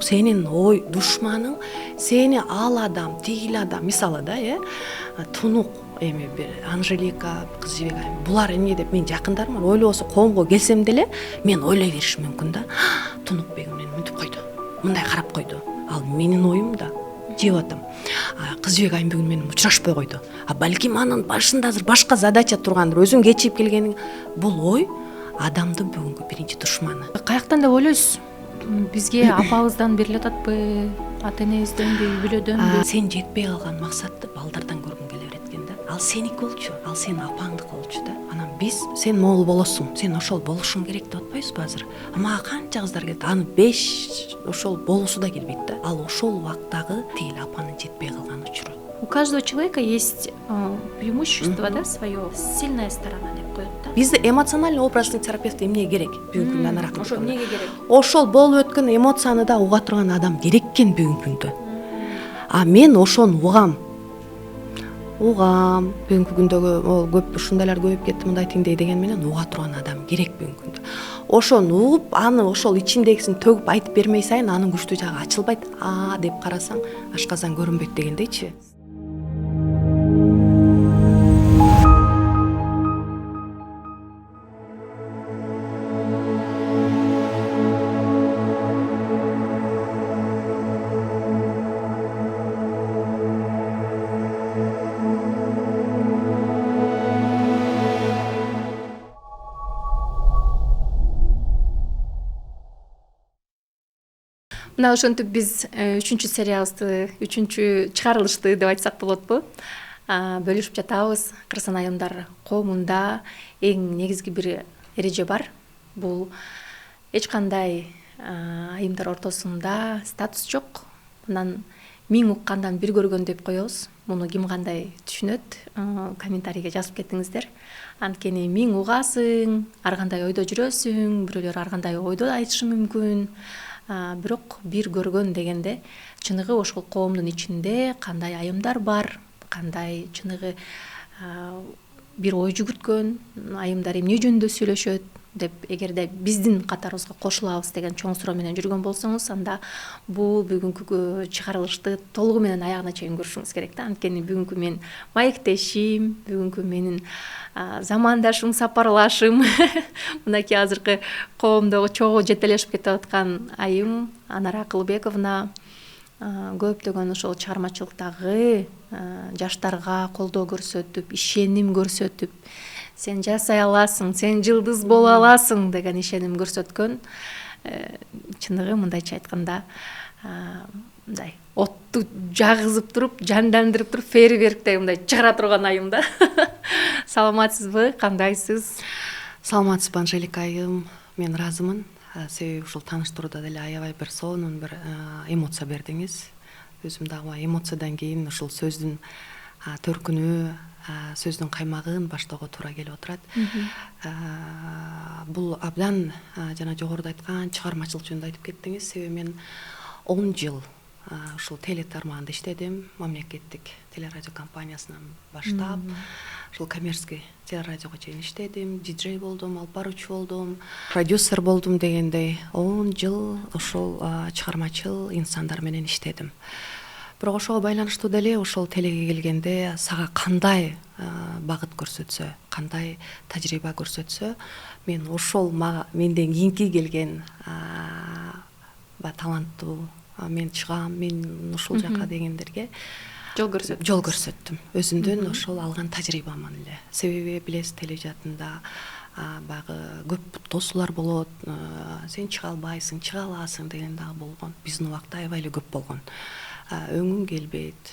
сенин ой душманың сени ал адам, тигил адам, мисалы да, Тунук эми бир Анжелика, Кыз жибек айым, булар эмне деп мен жакындармын, ойлобосо коомго келсем деле мен ойлой беришим мүмкүн да. Тунукбек мени мынтип койду, мындай карап койду. Ал менин оюм да. Жеп атам. Кыз жибек айым бүгүн менен учурашпай койду. Балким анын башында азыр башка задача тургандыр. Өзүң кечип келгениң. Бул ой адамдын бүгүнкү биринчи душманы. Каяктан деп ойлойсуз? Бизге апабыздан берилип атпы, ата энебизденби, үй бүлөдөнбү? Сен жетпей калган максатты балдардан көргүң келе берет экен да. Ал сеники болчу, ал сенин апаңдыкы болчу да. Анан биз сен могул болосуң, сен ошол болушуң керек деп атпайсызбы азыр? Мага канча кыздар келет, аны 5 ошол болуусу да келбейт да. Ал ошол убактагы тигил апанын жетпей калган учуру. У каждого человека есть преимущество, да, свое, сильная сторона деп коет да. Бизде эмоциональный образный терапевт эмне керек? Бүгүнкү күндө анарак. Ошо эмнеге керек? Ошол болуп өткөн эмоцияны да уга турган адам керек экен бүгүнкү күндө. Мен ошону угам. Бүгүнкү күндөгү көп ушундайлар көбөйүп кетти, мындай тиңдей деген менен уга турган адам керек бүгүнкү күндө. Ошону угуп, аны ошол ичиндегисин төгүп айтып бермей сайын анын күчтүү жагы ачылбайт. Деп карасаң ашказан көрүнбөйт дегендейчи. Мына ошентип биз 3-чү сериябызды, 3-чү чыгарылышты деп айтсак болотпу? Бөлүшүп жатабыз. Кыргызстан айымдар коомунда эң негизги бир эреже бар. Бул эч кандай айымдар ортосунда статус жок. Мындан 1000 уккандан бир көргөн деп коебуз. Муну ким кандай түшүнөт? Комментарийге жазып кетиңиздер. Анткени 1000 угасың, ар кандай ойдо жүрөсүң, бирөөлөр ар кандай ойдо айтышы мүмкүн. Бирок бир көргөн дегенде чыныгы ошол коомдун ичинде кандай айымдар бар, кандай чыныгы бир ой жүгүрткөн айымдар эмне жөнүндө сүйлөшөт деп эгерде биздин катарыбызга кошулабыз деген чоң суроо менен жүргөн болсоңуз, анда бул бүгүнкү чыгарылышты толугу менен аягына чейин көрүшүңүз керек да. Анткени бүгүнкү менин маектешим, бүгүнкү менин замандашым, сапарлашым, мынакей азыркы коомдогу чогуу жетелешип кетип аткан айым Анара Акылбековна көптөгөн ошол чыгармачылыктагы жаштарга колдоо көрсөтүп, ишеним көрсөтүп, сен жасай аласың, сен жылдыз боло аласың деген ишеним көрсөткөн, чыныгы мындайча айтканда мындай отту жагызып туруп, жандандырып туруп, фейерверктей мындай чыгара турган айым да. Саламатсызбы, кандайсыз? Саламатсызбы, Анжелика айым, мен ыраазымын. Себеби ушул тааныштырууда деле аябай бир сонун бир эмоция бердиңиз. Өзүм дагы эмоциядан кийин ушул сөздүн төркүнү, сөздүн каймагын баштоого туура келип отурат. Бул абдан жана жогоруда айткан чыгармачылык жөнүндө айтып кеттиңиз. Себеби мен 10 жыл ушул теле тармагында иштедим, мамлекеттик телерадио компаниясынан баштап, ушул коммерческий телерадиого чейин иштедим, диджей болдум, алып баруучу болдум, продюсер болдум дегендей 10 жыл ошол чыгармачыл инсандар менен иштедим. Бирок ошого байланыштуу деле ошол телеге келгенде сага кандай багыт көрсөтсө, кандай тажрыйба көрсөтсө, мен ошол менден кийинки келген таланттуу мен чыгам, мен ушул жака дегендерге жол көрсөттүм. Өзүмдөн ошол алган тажрыйбаман эле. Себеби билесиз, тележатында баягы көп тосуулар болот, сен чыга албайсың, чыга аласың деген дагы болгон. Биздин убакта аябай эле көп болгон. Өңүң келбейт,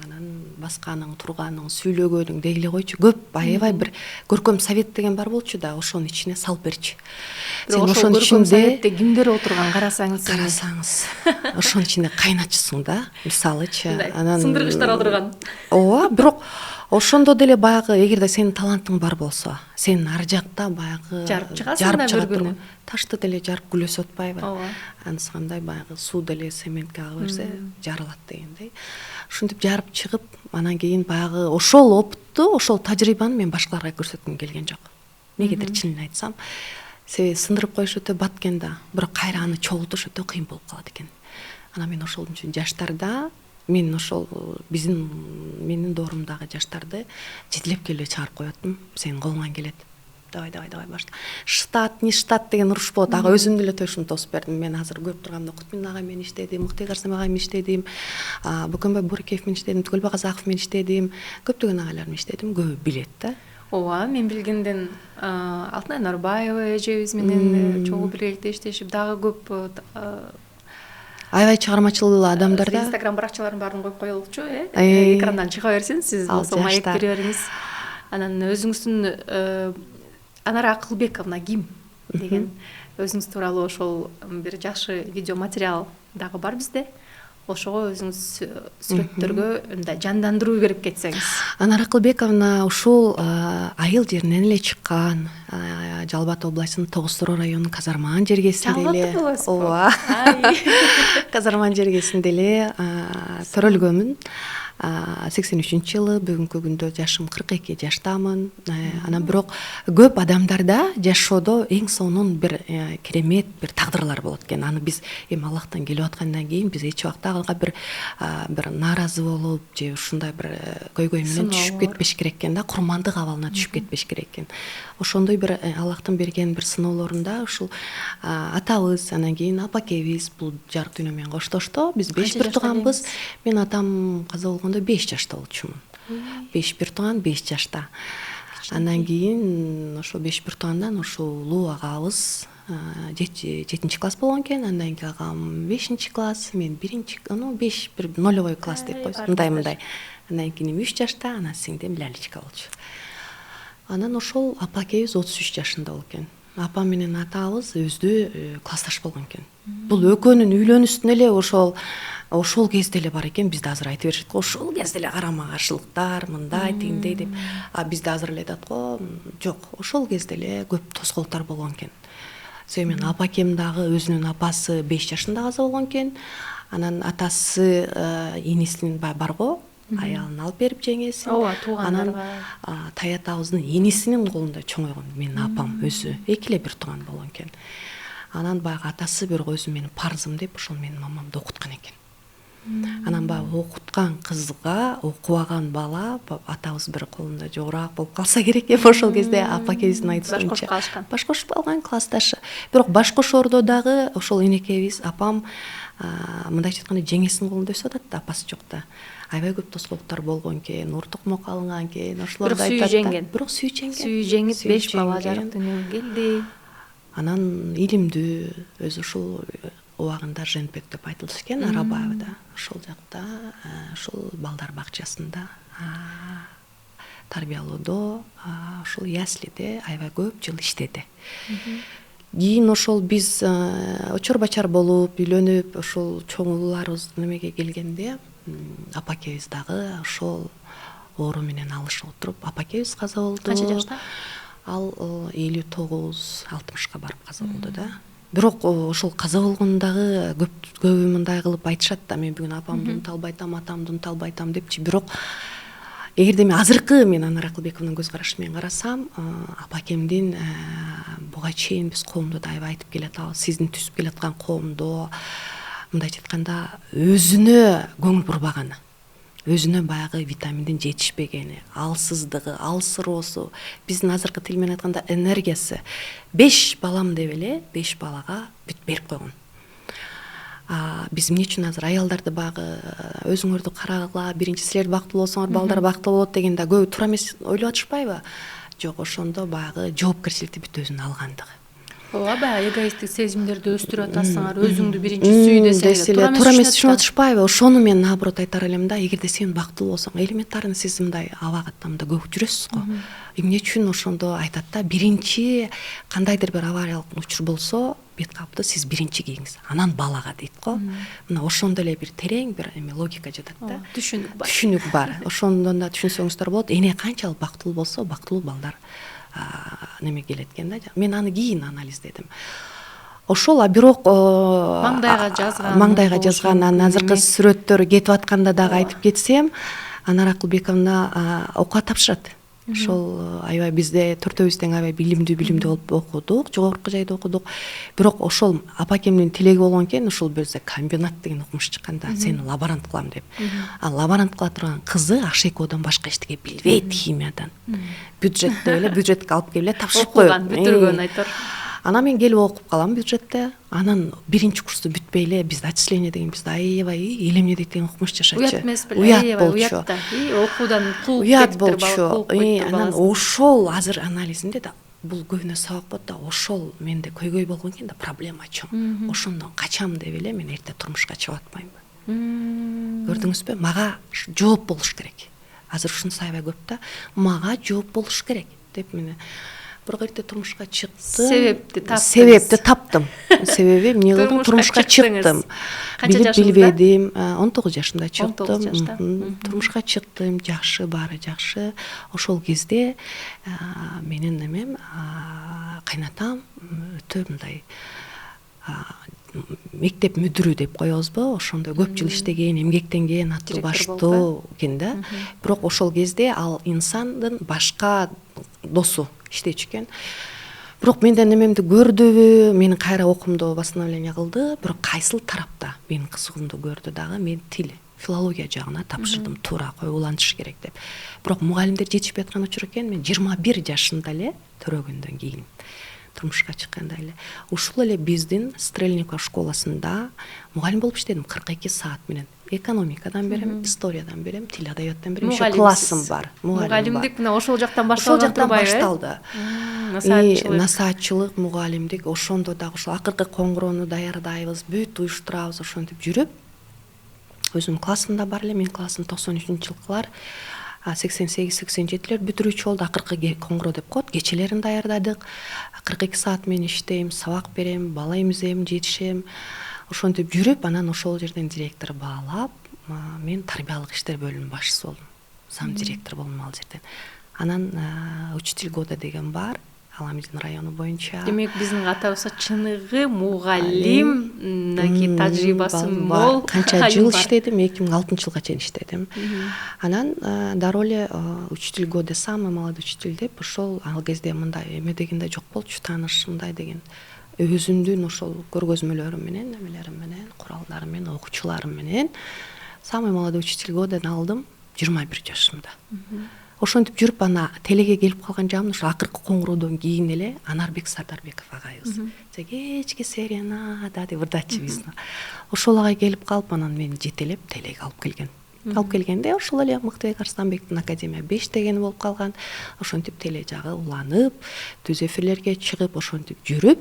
анан басканың, турганың, сүйлөгөнүң дегиле койчу. Көп аябай бир көркөм совет деген бар болчу да, ошонун ичине салып берчи. Сен ошол көркөм советте кимдер отурган карасаңыз, ошонун ичинде кайнатчысың да, мисалычы. Анан сындыргычтар отурган. Ооба, бирок ошондо деле баягы эгерде сенин талантың бар болсо, сен ар жакта баягы жарып чыгасың да бир күнү. Ташты деле жарып күлөсүп атпайбы? Ооба. Анысыкандай баягы суу деле цементке ага берсе жарылат дегендей. Ушинтип жарып чыгып, анан кийин баягы ошол опытту, ошол тажрыйбаны мен башкаларга көрсөткүм келген жок. Негедир чынын айтсам, себеби сындырып коюш өтө бат экен да, бирок кайра аны чогултуш өтө кыйын болуп калат экен. Анан мен ошол үчүн жаштарда мен ошол менин доорумдагы жаштарды жетелеп келип чыгарып коётмун. Сенин колуңан келет. Давай башла. Штат, не штат деген уруш болот. Ага өзүм деле төшүм тосуп бердим. Мен азыр көп турганда Кутмин ага менен иштедим, Муктай Карсам ага менен иштедим, Бөкөнбай Бурикеев менен иштедим, Түгөлбай Казаков менен иштедим, көптөгөн агалар менен иштедим. Көбү билет да. Ооба, мен билгенден Алтынай Нарбаева эжебиз менен чогуу биргеликте иштешип, дагы көп Аябай чыгармачыл адамдар да. Инстаграм баракчаларын баарын коюп коелучу, экрандан чыга берсин, сиз болсо маек бере бериңиз. Анан өзүңүздүн Анара Акылбековна ким деген өзүңүз тууралуу ошол бир жакшы видео материал дагы бар бизде. Ошого өзүңүз сүрөттөргө мындай жандандыруу берип кетсеңиз. Анара Акылбековна ушул айыл жеринен эле чыккан. Жалал Абад областынын Тогуз-Тороо районунун Казарман жергесинде эле. Ооба. Казарман жергесинде эле төрөлгөнмүн. 83-жылы, бүгүнкү күндө жашым 42 жаштамын. Анан бирок көп адамдарда жашоодо эң сонун бир керемет бир тагдырлар болот экен. Аны биз эми Аллахтан келип аткандан кийин биз эч убакта ага бир нааразы болуп же ушундай бир көйгөй менен түшүп кетпеш керек экен да, курмандык абалына түшүп кетпеш керек экен. Ошондой бир Аллахтын берген бир сыноолорунда ушул атабыз, анан кийин апакебиз бул жарык дүйнө менен коштошто. Биз 5 бир тууганбыз. Мен атам каза болгондо 5 жашта болчумун. 5 бир тууган 5 жашта. Андан кийин ошо 5 бир туугандан ошол улуу агабыз 7 класс болгон экен. Андан кийин агам 5 класс, мен 5 бир нолевой класс деп койсун. Мындай. Андан кийин 3 жашта, анан сиңдим Лялечка болчу. Анан ошол апакебиз 33 жашында болген. Апам менен атабыз өздө классташ болгон экен. Бул экөөнүн үйлөнүүсүнө эле ошол кезде эле бар экен. Бизде азыр айтып беришет го, ошол кезде эле карама каршылыктар, мындай, тигиндей деп. Бизде азыр эле айтат го, жок, ошол кезде эле көп тоскоолдуктар болгон экен. Себеби менен апакем дагы өзүнүн апасы 5 жашында каза болгон экен. Анан атасы энесинин бар го, аялын алып берип жеңесин. Ооба, туугандарга. Анан Тай атабыздын энесинин колунда чоңойгон менин апам өзү. Эки эле бир тууган болгон экен. Анан баягы атасы бирок өзү менин парзым деп ошол менин мамамды окуткан экен. Анан баягы окуткан кызга, окубаган бала атабыз бир колунда жогораак болуп калса керек эми ошол кезде апакебиздин айтуусунча. Баш кошуп калышкан. Баш кошуп калган классташы. Бирок баш кошоордо дагы ошол энекебиз, апам мындайча айтканда жеңесинин колунда өсүп атат да, апасы жок да. Аябай көп тоскоолдуктар болгон экен, ур тукмок алынган экен, ошолорду айтат да. Бирок сүйүү жеңген. Сүйүү жеңип 5 бала жарык дүйнөгө келди. Анан илимдүү, өзү ушул убагында Женбек деп айтылыш экен, Арабаевда. Ошол жакта, ошол балдар бакчасында тарбиялоодо, ошол яслиде аябай көп жыл иштеди. Кийин ошол биз очор бачар болуп, үйлөнүп, ошол чоң ууларыбыз немеге келгенде, апакебиз дагы ошол оору менен алышып отуруп, апакебиз каза болду. Канча жашта? Ал 59-60ка барып каза болду да. Бирок ошол каза болгондагы көбү мындай кылып айтышат да, мен бүгүн апамды унута албайтам, атамды унута албайтам депчи. Бирок эгерде мен азыркы Анара Акылбековнун көз карашы менен карасам, апакемдин буга чейин биз коомдо да аябай айтып келатабыз, сиздин түзүп келаткан коомдо мындайча айтканда өзүнө көңүл бурбаганы, өзүнө баягы витаминдин жетишпегени, алсыздыгы, алсыроосу, биздин азыркы тил менен айтканда энергиясы 5 балам деп эле 5 балага бүт берип койгон. Биз эмне үчүн азыр аялдарды баягы өзүңөрдү карагыла, биринчи силер бактылуу болсоңор балдар бактылуу болот дегенде көбү туура эмес ойлоп атышпайбы? Жок, ошондо баягы жоопкерчиликти бүт өзүнө алгандыгы. Ооба, баягы эгоисттик сезимдерди өстүрүп атасыңар, өзүңдү биринчи сүй десеңер, туура эмес түшүнүп атышпайбы? Ошону мен наоборот айтар элем да, эгерде сен бактылуу болсоң, элементарный сиз мындай абага тамда көп жүрөсүз го. Эмне үчүн ошондо айтат да, биринчи кандайдыр бир авариялык учур болсо, бет капты сиз биринчи кийиңиз, анан балага дейт го. Мына ошондо эле бир терең бир логика жатат да. Түшүнүк бар. Ошондон да түшүнсөңүздөр болот. Эне канчалык бактылуу болсо, бактылуу балдар неме келет экен да. Мен аны кийин анализдедим. Ошол, бирок маңдайга жазган анан азыркы сүрөттөр кетип атканда дагы айтып кетсем, Анара Акылбековна окууга тапшырат. ошол аябай бизде төртөөбүз тең аябай билимдүү болуп окудук, жогорку жайда окудук. Бирок ошол апакемдин тилеги болгон экен, ошол бирсе комбинат деген окумуш чыкканда сени лаборант кылам деп. А лаборант кыла турган кызы АШЭКОдон башка эчтеке билбейт, химиядан. Бюджетте эле бюджетке алып келип эле тапшырып коет. Бүтүргөн айтор. Анан мен келип окуп калам бюджетте. Анан биринчи курсту бүтпөй эле бизде отчисление деген бизде аябай элемне дейт деген окумуш жашачы. Уят эмес беле? Уят болчу. Окуудан кууп Уят болчу. Анан ошол азыр анализимде да бул көбүнө сабак болот да, ошол менде көйгөй болгон экен да, проблема чоң. Ошондон качам деп эле мен эрте турмушка чыгып атпаймынбы. Көрдүңүзбү? Мага жооп болуш керек. Азыр ушунусу аябай көп да. Мага жооп болуш керек деп мен бирок эрте турмушка чыктым. Себепти таптым. Себеби эмне кылдым? Турмушка чыктым. Канча жашыңызда? Билбедим. 19 жашымда чыктым. 19 жашта. Турмушка чыктым, жакшы, баары жакшы. Ошол кезде менин эмем кайнатам өтө мындай мектеп мүдүрү деп коебузбу, ошондой көп жыл иштеген, эмгектенген, аттуу баштуу экен да. Бирок ошол кезде ал инсандын башка досу иштечү экен. Бирок менден эмемди көрдүбү, менин кайра окуумду восстановление кылды, бирок кайсыл тарапта менин кызыгуумду көрдү дагы, мен тил, филология жагына тапшырдым, туура улантыш керек деп. Бирок мугалимдер жетишпей аткан учур экен, мен 21 жашымда эле төрөгөндөн кийин турмушка чыкканда эле ушул эле биздин Стрельников школасында мугалим болуп иштедим 42 саат менен. Экономикадан берем, историядан берем, тил адабияттан берем, еще классым бар. Мугалимдик мына ошол жактан башталган турбайбы? Ошол жактан башталды. Насаатчылык, мугалимдик, ошондо дагы ошол акыркы коңгуроону даярдайбыз, бүт уюштурабыз, ошентип жүрүп, өзүмдүн классымда бар эле, менин классым 93-жылкылар, 88-87-лер бүтүрүүчү болду. Акыркы коңгуроо деп коет, кечелерин даярдадык. 42 саат мен иштейм, сабак берем, бала эмизем, жетишем. Ошентип жүрүп, анан ошол жерден директор баалап, мен тарбиялык иштер бөлүмүнүн башчысы болдум. Зам директор болдум ал жерден. Анан учитель года деген бар, Аламидин району боюнча. Демек биздин атабызда чыныгы мугалим, мынакей тажрыйбасы мол. Канча жыл иштедим, 2006-жылга чейин иштедим. Анан дароо эле учитель года, самый молодой учитель деп, ошол ал кезде мындай эме деген да жок болчу, тааныш мындай деген. Өзүмдүн ошол көргөзмөлөрүм менен, эмелерим менен, куралдарым менен, окуучуларым менен самый молодой учитель годаны алдым 21 жашымда. Ошентип жүрүп, ана телеге келип калган жагым ошо акыркы коңгуроодон кийин эле Анарбек Сардарбеков агайыбыз. Кечки серенада деп ырдачы биздин. Ошол агай келип калып, анан мени жетелеп телеге алып келген. Алып келгенде ошол эле Мыктыбек Арсланбектин Академия 5 дегени болуп калган. Ошентип теле жагы уланып, түз эфирлерге чыгып, ошентип жүрүп,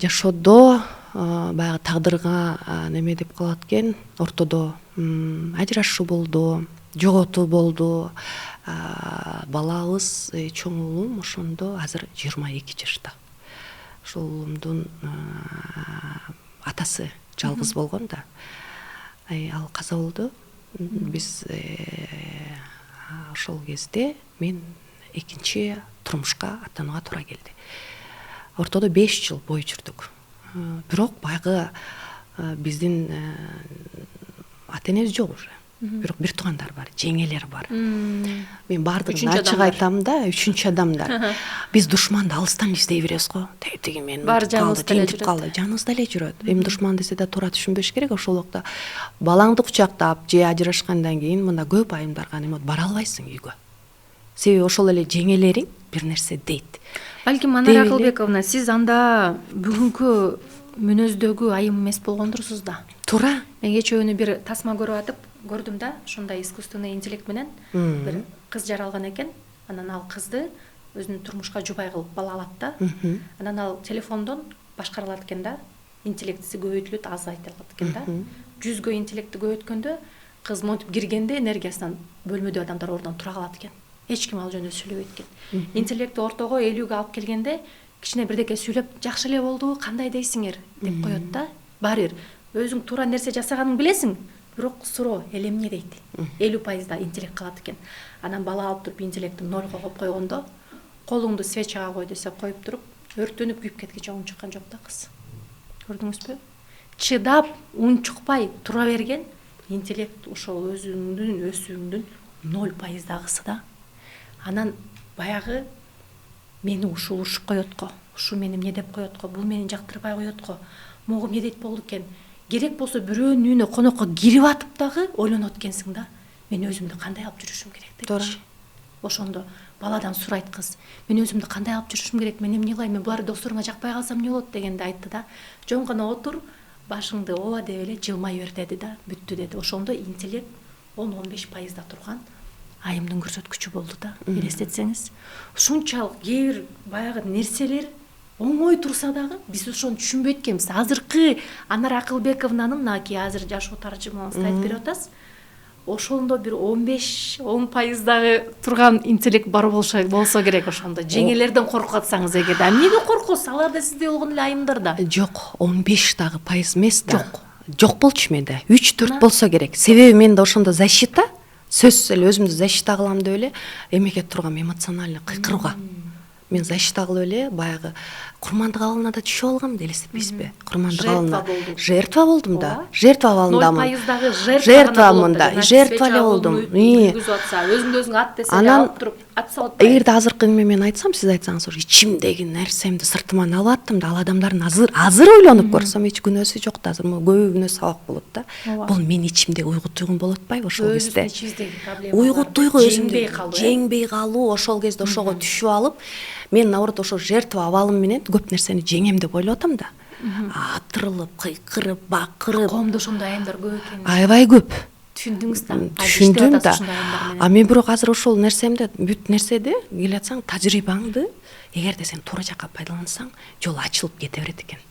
жашоодо баягы тагдырга неме деп калат экен, ортодо ажырашуу болду, жоготуу болду. Балабыз, чоң уулум ошондо азыр 22 жашта. Ошол уулумдун атасы жалгыз болгон да. Ал каза болду. Биз ошол кезде мен экинчи турмушка аттанууга туура келди. Ортодо 5 жыл бой жүрдүк. Бирок баягы биздин ата-энебиз жок уже. Бирок бир туугандар бар, жеңелер бар. Мен бардыгын ачык айтам да, үчүнчү адамдар. Биз душманды алыстан издей беребиз го. Теги мен калды, жаныбызда эле жүрөт. Эми душман десе да туура түшүнбөш керек. Ошол убакта балаңды кучактап, же ажырашкандан кийин мында көп айымдарга эме бара албайсың үйгө. Себеби ошол эле жеңелериң бир нерсе дейт. Балким Анар Акылбековна, сиз анда бүгүнкү мүнөздөгү айым эмес болгондурсуз да. Туура. Мен кечөөнү бир тасма көрүп атып көрдүм да, ошондой искусственный интеллект менен бир кыз жаралган экен. Анан ал кызды өзүнүн турмушка жубай кылып бала алат да. Анан ал телефондон башкарылат экен да. Интеллектиси көбөйтүлөт, азайтылат экен да. 100гө интеллекти көбөйткөндө кыз монтип киргенде энергиясынан бөлмөдө адамдар ордон тура калат экен. Эч ким ал жөнүндө сүйлөбөйт экен. Интеллекти ортого 50гө алып келгенде кичине бирдеке сүйлөп, жакшы эле болду, кандай дейсиңер деп коет да. Баары бир өзүң туура нерсе жасаганыңды билесиң, бирок суроо элемне дейт. 50% интеллект калат экен. Анан бала алып туруп интеллектин 0 коюп койгондо, колуңду свечага кой десе коюп туруп, өрттөнүп күйүп кеткенче унчуккан жок да кыз. Көрдүңүзбү? Чыдап, унчукпай тура берген интеллект ошол өзүңдүн өсүүңдүн 0% кызы да. анан баягы мени ушул урушуп коет го, ушу мени эмне деп коет го, бул мени жактырбай коет го, могу эмне дейт болду экен, керек болсо бирөөнүн үйүнө конокко кирип атып дагы ойлонот экенсиң да, мен өзүмдү кандай алып жүрүшүм керек депчи. Ошондо баладан сурайт кыз, мен өзүмдү кандай алып жүрүшүм керек, мен эмне кылайын, мен буларды досторума жакпай калсам эмне болот дегенде айтты да, жөн гана отур, башыңды ооба деп эле жылмай бер деди да, бүттү деди. Ошондо интеллект 10-15% турган айымдын көрсөткүчү болду да, элестетсеңиз. Ушунчалык кээ бир баягы нерселер оңой турса дагы биз ошону түшүнбөйт экенбиз. Азыркы Анар Акылбековнанын мынакей азыр жашоо таржымабызды айтып берип атасыз. Ошондо бир 15-10% дагы турган интеллект бар болсо керек ошондо. Жеңелерден коркуп атсаңыз эгерде. Эмнеге коркосуз? Алар да сиздей болгон эле айымдар да. Жок, 15 дагы пайыз эмес да. Жок болчу менде. 3-4 болсо керек. Себеби менде ошондо защита, сөзсүз эле өзүмдү защита кылам деп эле эмеке тургам, эмоционально кыйкырууга. Мен защита кылып эле баягы курмандык абалына да түшүп алгам да, элестетпейсизби? Курмандык абалына жертва болдум да. Жертва абалындамын. 0% дагы жертвамын да. Жертва эле болдум. Өзүңдү өзүң ат десе алып туруп атса болот. Эгерде азыркы эме мен айтсам, сиз айтсаңыз, ичимдеги нерсемди сыртыман алып аттым да, ал адамдардын азыр ойлонуп көрсөм эч күнөөсү жок да, азыр көбү күнөө сабак болот да. Бул менин ичимдеги уйгу туйгум болуп атпайбы ошол кезде? Уйгу туйгу өзүмдү жеңбей калуу, ошол кезде ошого түшүп алып, мен наоборот ошол жертва абалым менен көп нерсени жеңем деп ойлоп атам да. Атырылып, кыйкырып, бакырып. Коомдо ошондой айымдар көп экен. Аябай көп. Түшүндүңүз да. Түшүндүм да. Мен бирок азыр ошол нерсемди, бүт нерседи келатсаң, тажрыйбаңды эгерде сен туура жакка пайдалансаң, жол ачылып кете берет экен.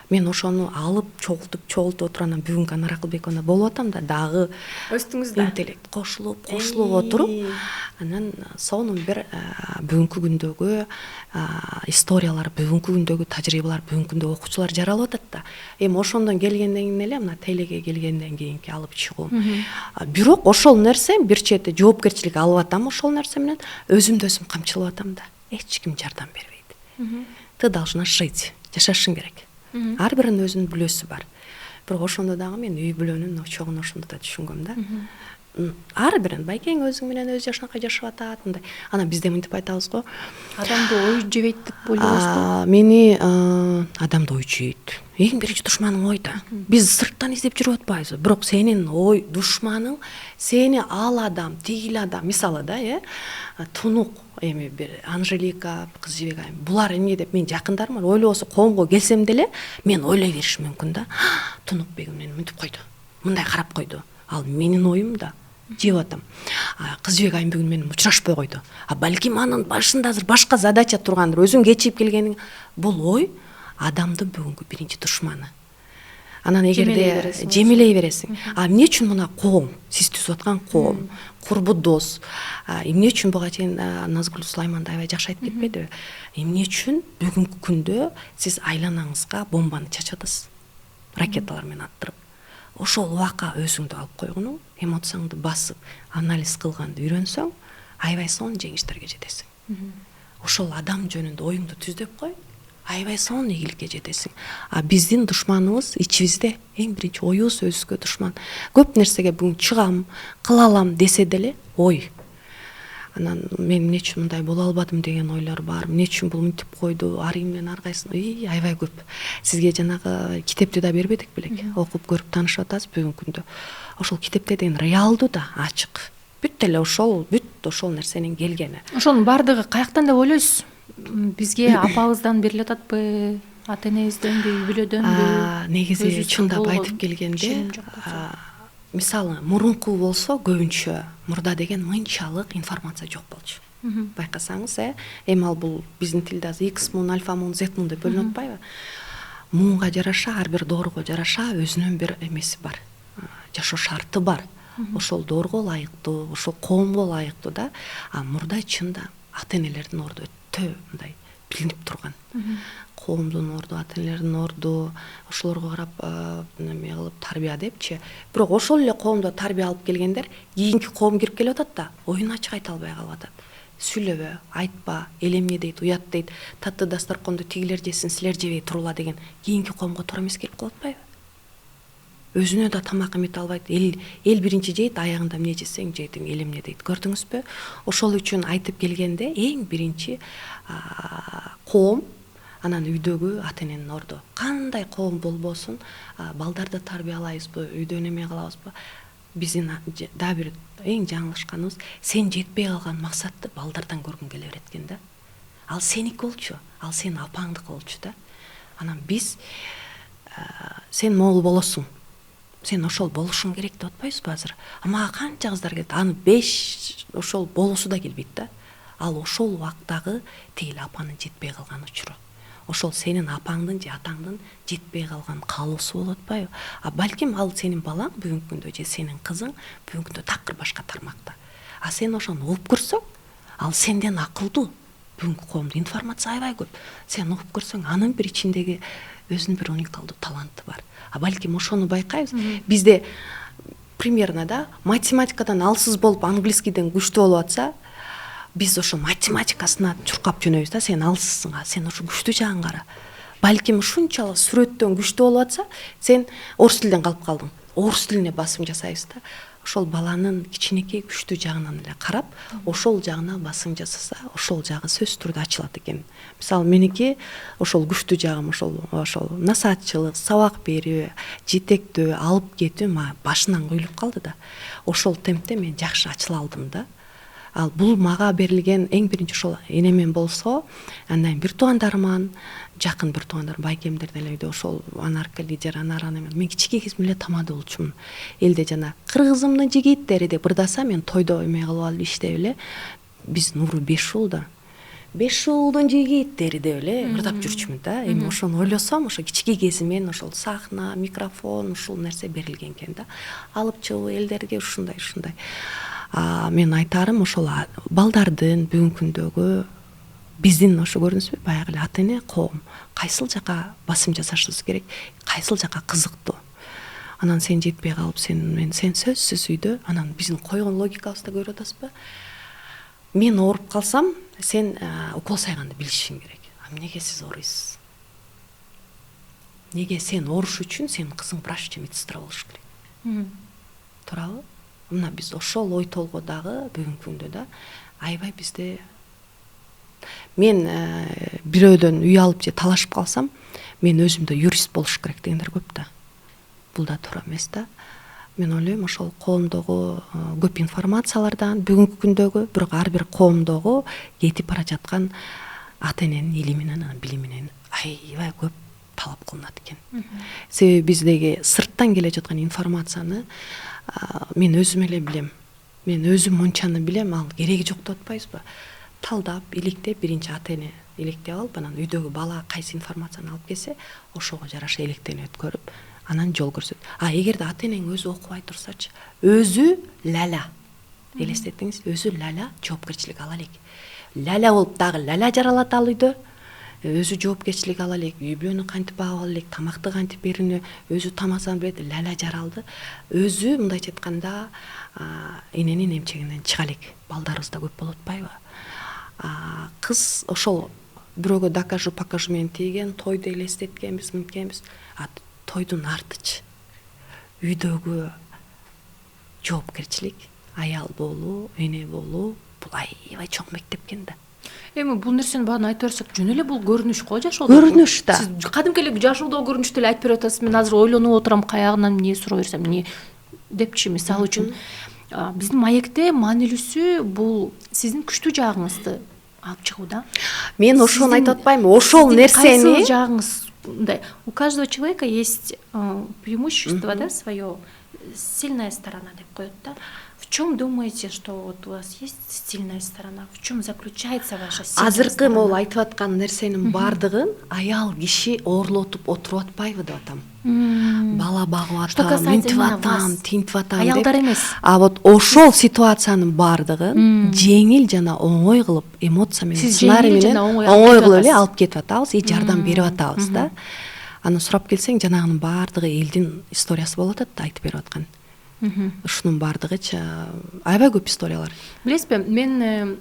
Мен ошону алып чогултуп отуруп, бүгүнкү Анар Акылбековна болуп атам да, дагы өстүңүз да. Интеллект кошулуп отуруп, анан сонун бир бүгүнкү күндөгү историялар, бүгүнкү күндөгү тажрыйбалар, бүгүнкү күндө окуучулар жаралып атат да. Эми ошондон келгенден кийин эле мына телеге келгенден кийинки алып чыгуу. Бирок ошол нерсе бир чети жоопкерчилик алып атам, ошол нерсе менен өзүмдү өзүм камчылап атам да. Эч ким жардам бербейт. Ты должна жить, жашашың керек. Ар биринин өзүнүн бүлөсү бар. Бирок ошондо дагы мен үй бүлөнүн чогун ошондо да түшүнгөм да. Ар бирин байкең өзүң менен өзү жашанакай жашап атат, мындай. Анан бизде мынтип айтабыз го. Адамды ой жебейт деп ойлойсузбу? Мени адамды ой жейт. Эң биринчи душманың ой да. Биз сырттан издеп жүрүп атпайбызбы? Бирок сенин ой душманың сени ал адам, тигил адам, мисалы да, Тунук эми бир Анжелика, кыз жибек айым. Булар эмне деп мен жакындарым ойлобосо коомго келсем деле мен ойлой беришим мүмкүн да. Тунук бегим мени мынтип койду. Мындай карап койду. Ал менин оюм да. Жеп атам. Кыз жибек айым бүгүн менен учурашпай койду. Балким анын башында азыр башка задача тургандыр. Өзүң кечип келгениң. Бул ой адамдын бүгүнкү биринчи душманы. Анан эгерде жемелей бересиң. Эмне үчүн мына коом, сиз түзүп аткан коом, курбу дос, эмне үчүн буга чейин Назгүл Сулайман аябай жакшы айтып кетпедиби? Эмне үчүн бүгүнкү күндө сиз айланаңызга бомбаны чачып атасыз? Ракеталар менен аттырып. Ошол убакка өзүңдү алып койгону, эмоцияңды басып, анализ кылганды үйрөнсөң, аябай сонун жеңиштерге жетесиң. Ошол адам жөнүндө оюңду түздөп кой. Аябай сонун ийгиликке жетесиң. Биздин душманыбыз ичибизде, эң биринчи оюбуз өзүбүзгө душман. Көп нерсеге бүгүн чыгам, кыла алам десе деле ой. Анан мен эмне үчүн мындай боло албадым деген ойлор бар. Эмне үчүн бул мынтип койду, ары менен ар кайсын аябай көп. Сизге жанагы китепти да бербедик белек. Окуп көрүп таанышып атасыз бүгүнкү күндө. Ошол китепте деген реалдуу да, ачык. Бүт эле ошол нерсенин келгени. Ошонун баардыгы каяктан деп ойлойсуз? Бизге апабыздан берилип ататпы, ата энебизденби, үй бүлөдөнбү? Негизи чындап айтып келгенде, мисалы мурунку болсо көбүнчө мурда деген мынчалык информация жок болчу. Байкасаңыз, эми ал бул биздин тилде азыр X мун, альфа мун, Z мун деп бөлүнүп атпайбы? Мунга жараша, ар бир доорго жараша өзүнүн бир эмеси бар. Жашоо шарты бар. Ошол доорго ылайыктуу, ошол коомго ылайыктуу да. Мурда чында ата энелердин орду өтө мындай билинип турган. Коомдун орду, ата энелердин орду, ошолорго карап неме кылып тарбия депчи. Бирок ошол эле коомдо тарбия алып келгендер кийинки коом кирип келип атат да, оюн ачык айта албай калып атат. Сүйлөбө, айтпа, эл эмне дейт, уят дейт, татты дасторконду тигилер жесин, силер жебей турула деген кийинки коомго туура эмес келип калып атпайбы? өзүнө да тамак эмете албайт. Эл биринчи жейт, аягында эмне жесең жейдиң, эл эмне дейт. Көрдүңүзбү? Ошол үчүн айтып келгенде эң биринчи коом, анан үйдөгү ата эненин орду. Кандай коом болбосун, балдарды тарбиялайбызбы, үйдө неме кылабызбы? Биздин дагы бир эң жаңылышканыбыз, сен жетпей калган максатты балдардан көргүң келе берет экен да. Ал сеники болчу, ал сенин апаңдыкы болчу да. Анан биз сен могул болосуң, сен ошол болушуң керек деп атпайбызбы азыр? Мага канча кыздар келет, аны 5 ошол болуусу да келбейт да. Ал ошол убактагы тигил апанын жетпей калган учуру. Ошол сенин апаңдын же атаңдын жетпей калган каалоосу болуп атпайбы? Балким ал сенин балаң бүгүнкү күндө же сенин кызың бүгүнкү күндө такыр башка тармакта. Сен ошону угуп көрсөң, ал сенден акылдуу. Бүгүнкү коомдо информация аябай көп. Сен угуп көрсөң, анын бир ичиндеги өзүнүн бир уникалдуу таланты бар. Балким ошону байкайбыз. Бизде примерно да математикадан алсыз болуп, английскийден күчтүү болуп атса, биз ошо математикасына чуркап жөнөйбүз да. Сен алсызсың, сен ошо күчтүү жагын кара. Балким ушунчалык сүрөттөн күчтүү болуп атса, сен орус тилден калып калдың. Орус тилине басым жасайбыз да. Ошол баланын кичинекей күчтүү жагынан эле карап, ошол жагына басым жасаса, ошол жагы сөзсүз түрдө ачылат экен. Мисалы, меники ошол күчтүү жагым ошол насаатчылык, сабак берүү, жетектөө, алып кетүү башынан куюлуп калды да. Ошол темпте мен жакшы ачыла алдым да. Ал бул мага берилген эң биринчи ошол энемен болсо, андан бир туугандарыман, жакын бир туугандарым, байкемдерден эле үйдө ошол анарка лидер, мен кичике кезимде эле тамада болчумун. Элде жана кыргызымдын жигиттери деп ырдаса, мен тойдо эме кылып алып иштеп эле, биз Нуру Бешул да. Бешулдун жигиттери деп эле ырдап жүрчүмүн да. Эми ошону ойлосом, ошо кичике кезимен ошол сахна, микрофон, ушул нерсе берилген экен да. Алып чыгуу элдерге ушундай. Мен айтарым, ошол балдардын бүгүнкү күндөгү биздин ошо көрдүңүзбү, баягы эле ата эне, коом кайсыл жака басым жасашыбыз керек, кайсыл жака кызыктуу. Анан сен жетпей калып, сен сөзсүз үйдө, анан биздин койгон логикабызды көрүп атасызбы? Мен ооруп калсам, сен укол сайганды билишиң керек. Эмнеге сиз ооруйсуз? Неге сен ооруш үчүн сенин кызың врач же медсестра болуш керек? Туурабы? Мына биз ошол ой толгодагы бүгүнкү күндө да аябай бизде. Мен бирөөдөн үй алып же талашып калсам, мен өзүмдө юрист болуш керек дегендер көп да. Бул да туура эмес да. Мен ойлойм, ошол коомдогу көп информациялардан бүгүнкү күндөгү, бирок ар бир коомдогу кетип бара жаткан ата эненин илиминен, билиминен аябай көп талап кылынат экен. Себеби биздеги сырттан келе жаткан информацияны мен өзүм эле билем. Мен өзүм мончаны билем, ал кереги жок деп атпайбызбы? Талдап, иликтеп, биринчи ата эне иликтеп алып, анан үйдөгү бала кайсы информацияны алып келсе, ошого жараша иликтенip өткөрүп, анан жол көрсөт. Эгерде ата энең өзү окубай турсачы, өзү лала. Элестетиңиз, өзү лала, жоопкерчилик ала элек. Лала болуп дагы лала жаралат ал үйдө. Өзү жоопкерчилик ала элек, үй бүлөнү кантип багып ала элек, тамакты кантип берүүнү өзү тамазан билет, лала жаралды. Өзү мындайча айтканда эненин эмчегинен чыга элек. Балдарыбыз да көп болуп атпайбы? Кыз ошол бирөөгө докажу покажу менен тийген, тойду элестеткенбиз, мынткенбиз. Тойдун артычы үйдөгү жоопкерчилик, аял болуу, эне болуу, бул аябай чоң мектеп экен да. Эми бул нерсени бааны айтып берсек, жөн эле бул көрүнүш го жашоодо. Көрүнүш да. Сиз кадимки эле жашоодогу көрүнүштү эле айтып берип атасыз. Мен азыр ойлонуп отурам, каягынан эмне суроо берсем, эмне депчи, мисалы үчүн. Биздин маекте маанилүүсү бул сиздин күчтүү жагыңызды алып чыгуу да. Мен ошону айтып атпаймынбы? Ошол нерсени кайсы жагыңыз мындай. У каждого человека есть преимущество, да, своё, сильная сторона деп коет да. В чем думаете, что вот у вас есть сильная сторона? В чем заключается ваша сильная сторона? Азыркы могул айтып аткан нерсенин бардыгын аял киши оорлотуп отуруп атпайбы деп атам. Бала багып атам, мынтип атам, тинтип атам деп. Аялдар эмес. Вот ошол ситуациянын бардыгын жеңил жана оңой кылып, эмоция менен, сценарий менен оңой кылып эле алып кетип атабыз, жардам берип атабыз да. Аны сурап келсең, жанагынын бардыгы элдин историясы болуп атат да, айтып берип аткан. Ушунун бардыгычы аябай көп историялар. Билесизби, мен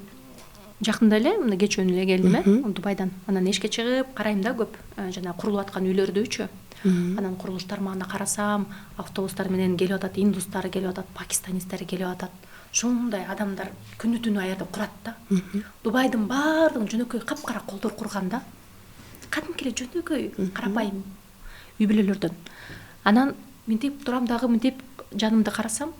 жакында эле кечөөнү эле келдим, Дубайдан. Анан эшикке чыгып карайм да, көп жана курулуп аткан үйлөрдүчү. Анан курулуш тармагына карасам, автобустар менен келип атат, индустар келип атат, пакистанецтер келип атат. Ушундай адамдар күнү түнү аярда курат да. Дубайдын баардыгын жөнөкөй капкара колдор курган да. Кадимки эле жөнөкөй карапайым үй бүлөлөрдөн. Анан мынтип турам дагы, мынтип жанымда карасам,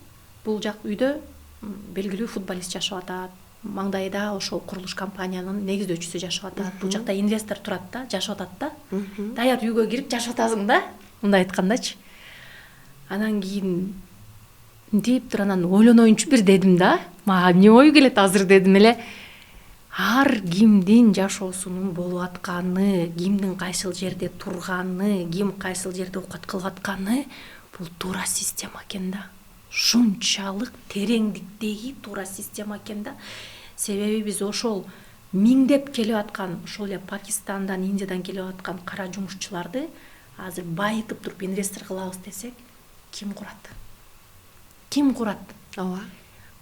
бул жак үйдө белгилүү футболист жашап атат. Маңдайда ошол курулуш компаниянын негиздөөчүсү жашап атат. Бул жакта инвестор турат да, жашап атат да. Даяр үйгө кирип жашап атасың да, мындай айткандачы. Анан кийин мынтип туруп анан ойлоноюнчу бир дедим да. Мага эмне ой келет азыр дедим эле. Ар кимдин жашоосунун болуп атканы, кимдин кайсыл жерде турганы, ким кайсыл жерде оокат кылып атканы бул туура система экен да. Шунчалык тереңдиктеги туура система экен да. Себеби биз ошол миңдеп келип аткан, ошол эле Пакистандан, Индиядан келип аткан кара жумушчуларды азыр байытып туруп инвестор кылабыз десек, ким курат? Ким курат? Ооба.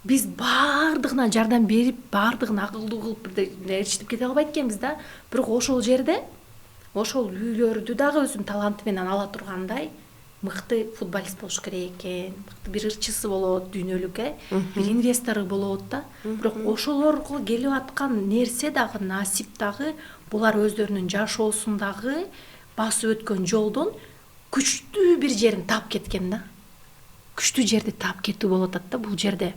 Биз баардыгына жардам берип, баардыгын акылдуу кылып бирде эричтип кете албайт экенбиз да. Бирок ошол жерде, ошол үйлөрдү дагы өзүнүн таланты менен ала тургандай мыкты футболист болуш керек экен, мыкты бир ырчысы болот, дүйнөлүк, бир инвестору болот да. Бирок ошолор аркылуу келип аткан нерсе дагы, насип дагы, булар өздөрүнүн жашоосундагы басып өткөн жолдон күчтүү бир жерин таап кеткен да. Күчтүү жерди таап кетүү болуп атат да бул жерде.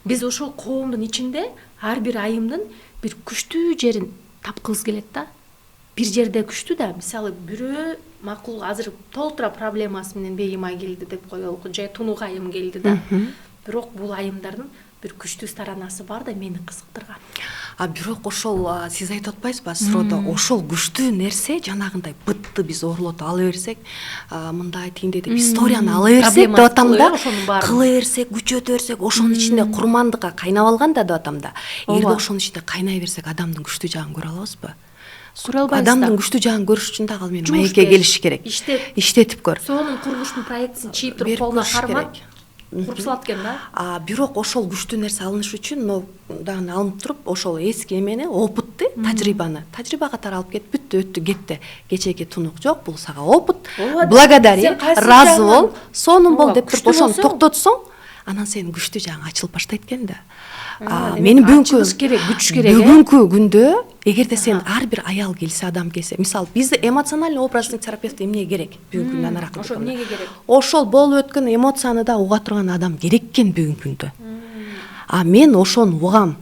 Биз ошол коомдун ичинде ар бир айымдын бир күчтүү жерин тапкыбыз келет да. Бир жерде күчтүү да, мисалы бирөө макул азыр толтура проблемасы менен бейим ай келди деп коелук, же тунук айым келди да. Бирок бул айымдардын бир күчтүү сторонасы бар да, мени кызыктырган. Бирок ошол сиз айтып атпайсызбы сроодо ошол күчтүү нерсе жанагындай бытты биз орлотуп ала берсек, мындай тиндей деп историяны ала берсек деп атам да, кыла берсек, күчөтө берсек, ошонун ичинде курмандыкка кайнап алган да деп атам да. Эгерде ошонун ичинде кайнай берсек, адамдын күчтүү жагын көрө алабызбы? Көрө албайбыз. Адамдын күчтүү жагын көрүш үчүн дагы ал менен маекке келиш керек. Иштетип көр. Сонун курулуштун проектисин чийип туруп колуна кармап куруп салат экен да. Бирок ошол күчтүү нерсе алыныш үчүн дагы алынып туруп, ошол эски эмени, опытты, тажрыйба катары алып кетип бүттү, өттү, кетти. Кечээки тунук жок, бул сага опыт. Благодари, ыраазы бол, сонун бол деп туруп ошону токтотсоң, анан сенин күчтүү жагың ачылып баштайт экен да. Менин бүгүнкү күндө эгерде сен ар бир аял келсе, адам келсе, мисалы бизде эмоциональный образный терапевт эмне керек бүгүнкү күндө анарак? Ошол эмнеге керек? Ошол болуп өткөн эмоцияны да уга турган адам керек экен бүгүнкү күндө. Мен ошону угам.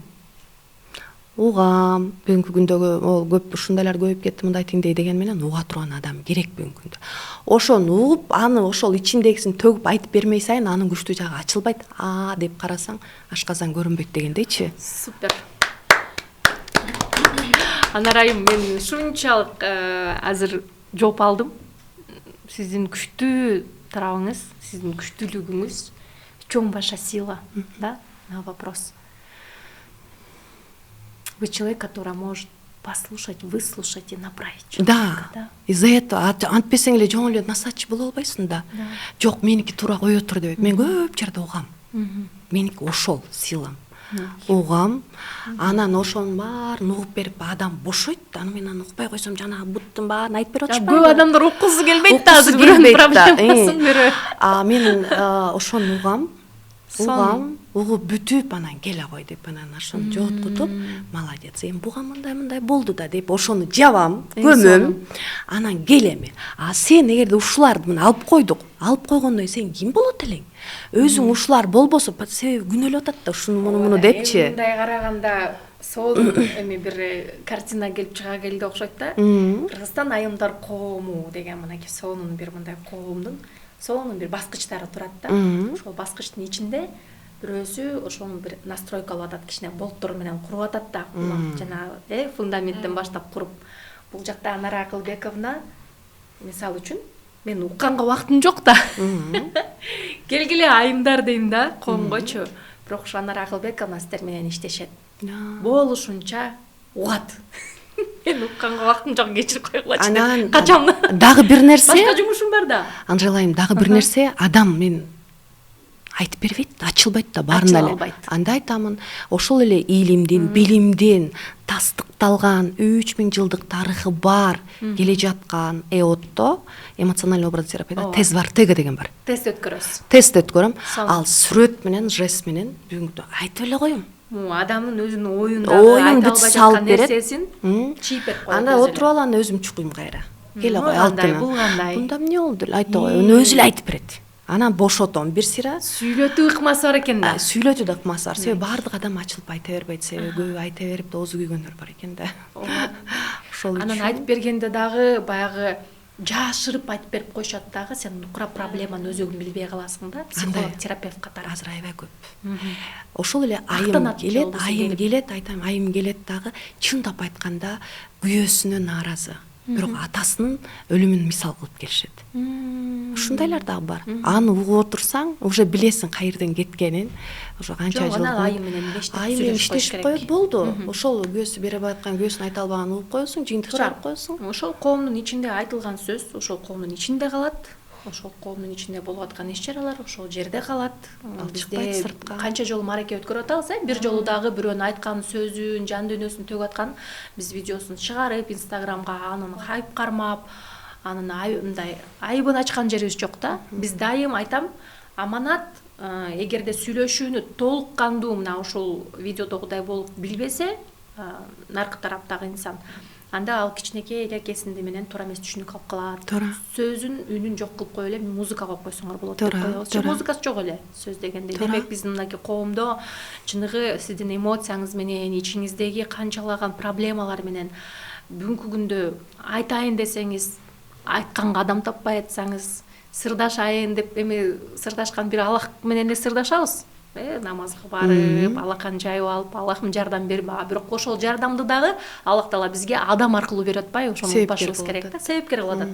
Бүгүнкү күндөгү көп ушундайлар көбөйүп кетти, мындай тиңдей деген менен уга турган адам керек бүгүнкү күндө. Ошону угуп, аны ошол ичиндегисин төгүп айтып бермей сайын анын күчтүү жагы ачылбайт. Деп карасаң, ашказан көрүнбөйт дегендейчи. Супер. Анарайым, мен ушунчалык азыр жооп алдым. Сиздин күчтүү тарабыңыз, сиздин күчтүүлүгүңүз чоң ваша сила, да, на вопрос. Вы человек, который может послушать, выслушать и направить человека. Да. Из-за этого антпесең эле жоң эле насатчы боло албайсың да. Жок, меники туура кое тур деп. Мен көп жерде угам. Меники ошол силам. Угам. Анан ошонун баарын угуп берип адам бошойт. Аны мен укпай койсом жанагы буттун баарын айтып берип атышпайбы? Көп адамдар уккусу келбейт да, азыр бирөөнүн проблемасын көрө. Мен ошону угам. Угуп бүтүп анан келе кой деп анан ошону жооткутуп, молодец, буга мындай болду да деп ошону жабам, көмөм. Анан келеме. Сен эгерде ушуларды мына алып койдук, алып койгондон сен ким болот элең? Өзүң ушулар болбосо, себеби күнөөлөп атат да ушуну муну депчи. Мындай караганда сонун бир картина келип чыга келди окшойт да. Кыргызстан айымдар коому деген мынакей сонун бир мындай коомдун сонун бир баскычтары турат да. Ошол баскычтын ичинде бирөөсү ошону бир настройкалап атат, кичине болттор менен куруп атат да. Жанагы фундаменттен баштап куруп. Бул жакта Анара Акылбековна мисалы үчүн мен укканга убактым жок да. Келгиле айымдар дейм да, коомгочу. Бирок ошо Анара Акылбековна сиздер менен иштешет. Болушунча угат. Мен укканга убактым жок, кечирип койгулачы. Анан качам. Дагы бир нерсе. Башка жумушум бар да. Анжелайым, дагы бир нерсе, адам мен айтып бербейт, ачылбайт да баарына Ачыла эле. албайт. Анда айтамын, ошол эле илимдин, билимдин тастыкталган 3000 жылдык тарыхы бар келе жаткан ЭОТто, эмоциональный образ терапияда тест бар, тег деген бар. тест өткөрөсүз. Тест өткөрөм. Сонун. Ал сүрөт менен, жест менен бүгүнкү айтып эле коем. Адамдын өзүнүн оюндагы Оюн айта бүт албай салып жаткан берет. нерсесин чийип берип коет. Анда отуруп алам, өзүм чукуйм кайра. Келе кой, кандай, алтына. бул кандай? Бунда эмне болду эле айта кой. Өзү эле айтып берет. Анан бошотом бир сыйра. Сүйлөтүү ыкмасы бар экен да. Сүйлөтүү да ыкмасы бар. Себеби баардык адам ачылып айта бербейт. Себеби көбү айта берип доозу күйгөндөр бар экен да. Ошол үчүн. Анан айтып бергенде дагы баягы жашырып айтып берип коюшат дагы, сен нукура проблеманы өзүң билбей каласың да, психолог, терапевт катары. Азыр аябай көп. Ошол эле Актанат айым келип. келет, айтам, айым келет дагы чындап айтканда күйөөсүнө нааразы. Бирок атасынын өлүмүн мисал кылып келишет. Ушундайлар дагы бар. Аны угуп отурсаң, уже билесиң кайерден кеткенин. Ошо канча жыл. Анан айым менен эчтеп Айым менен иштешип коет, болду. Ошол күйөөсү бере албай аткан, күйөөсүн айта албаганын угуп коесуң, жыйынтык чыгарып коесуң. Ошол коомдун ичинде айтылган сөз ошол коомдун ичинде калат. Ошол коомдун ичинде болуп аткан иш-чаралар ошол жерде калат. Чыкпайт Бизде сыртка. канча жолу маареке өткөрүп атабыз, бир жолу дагы бирөөнүн айткан сөзүн, жан дүйнөсүн төгүп аткан биз видеосун чыгарып Инстаграмга анын хайп кармап, анын мындай айыбын ачкан жерибиз жок да. Биз дайым айтам, аманат эгерде сүйлөшүүнү толук кандуу мына ушул видеодогудай болуп билбесе, наркы тараптагы инсан, анда ал кичинекей эле кесинди менен туура эмес түшүнүк алып калат. Туура. Сөзүн үнүн жок кылып коюп эле музыка коюп койсоңор болот деп Туура, коебуз. туура. Музыкасы жок эле сөз дегенде. Туура. Демек биздин мынакей коомдо чыныгы сиздин эмоцияңыз менен, ичиңиздеги канчалаган проблемалар менен бүгүнкү күндө айтайын десеңиз, айтканга адам таппай атсаңыз, сырдашайын деп эми сырдашкан бир Аллах менен эле сырдашабыз. Намазга барып, алакан жайып алып, Аллахым жардам берип, бирок ошол жардамды дагы Аллах Таала бизге адам аркылуу берип атпайбы? Ошону унутпашыбыз керек да. Себепкер кылып атат.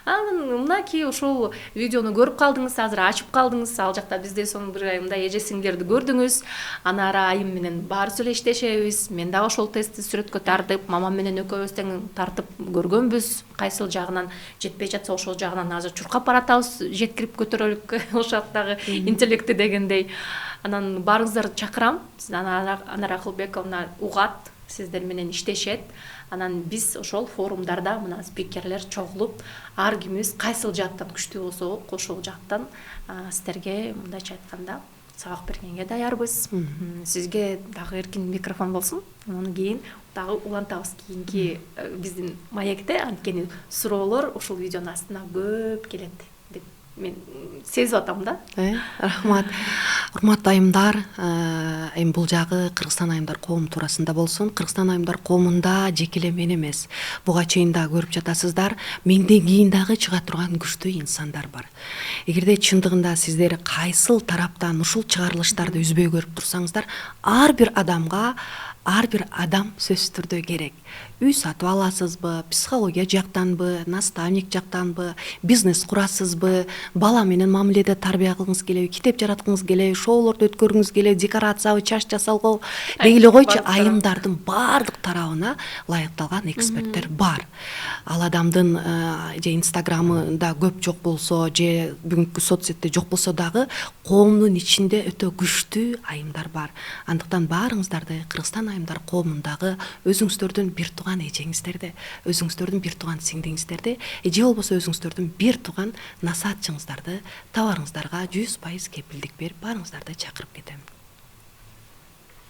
Анан мынакей ушул видеону көрүп калдыңыз, азыр ачып калдыңыз, ал жакта бизде соң бир мындай эже сиңдерди көрдүңүз. Анара айым менен баарыбыз эле иштешебиз. Мен дагы ошол тестти сүрөткө тартып, мамам менен экөөбүз тең тартып көргөнбүз. Кайсыл жагынан жетпей жатса ошол жагынан азыр чуркап баратабыз, жеткирип көтөрөлүк ошол жактагы интеллекти дегендей. Анан баарыңыздарды чакырам. Анара Акылбековна угат, сиздер менен иштешет. Анан биз ошол форумдарда мына спикерлер чогулуп, ар кимибиз кайсыл жактан күчтүү болсо, ошол жактан сиздерге мындайча айтканда сабак бергенге даярбыз. Сизге дагы эркин микрофон болсун. Анан кийин дагы улантабыз кийинки биздин маекте, анткени суроолор ушул видеонун астына көп келет деп мен сезип атам да. Рахмат. Урматтуу айымдар, эми бул жагы Кыргызстан айымдар коому туурасында болсун. Кыргызстан айымдар коомунда жеке эле мен эмес, буга чейин дагы көрүп жатасыздар, менден кийин дагы чыга турган күчтүү инсандар бар. Эгерде чындыгында сиздер кайсыл тараптан ушул чыгарылыштарды үзбөй көрүп турсаңыздар, ар бир адам сөзсүз түрдө керек. Үй сатып аласызбы, психология жактанбы, наставник жактанбы, бизнес курасызбы, бала менен мамиледе тарбия кылгыңыз келеби, китеп жараткыңыз келеби, шоулорду өткөргүңүз келеби, декорациябы, чач жасалгы дегиле койчу, айымдардын баардык тарабына ылайыкталган эксперттер бар. Ал адамдын же инстаграмында көп жок болсо, же бүгүнкү соцсетте жок болсо дагы коомдун ичинде өтө күчтүү айымдар бар. Андыктан баарыңыздарды Кыргызстан айымдар коомундагы өзүңүздөрдүн бир туган эжеңиздерди, өзүңүздөрдүн бир туган сиңдиңиздерди, же болбосо өзүңүздөрдүн бир туган насаатчыңыздарды табарыңыздарга 100% кепилдик берип баарыңыздарды чакырып кетем.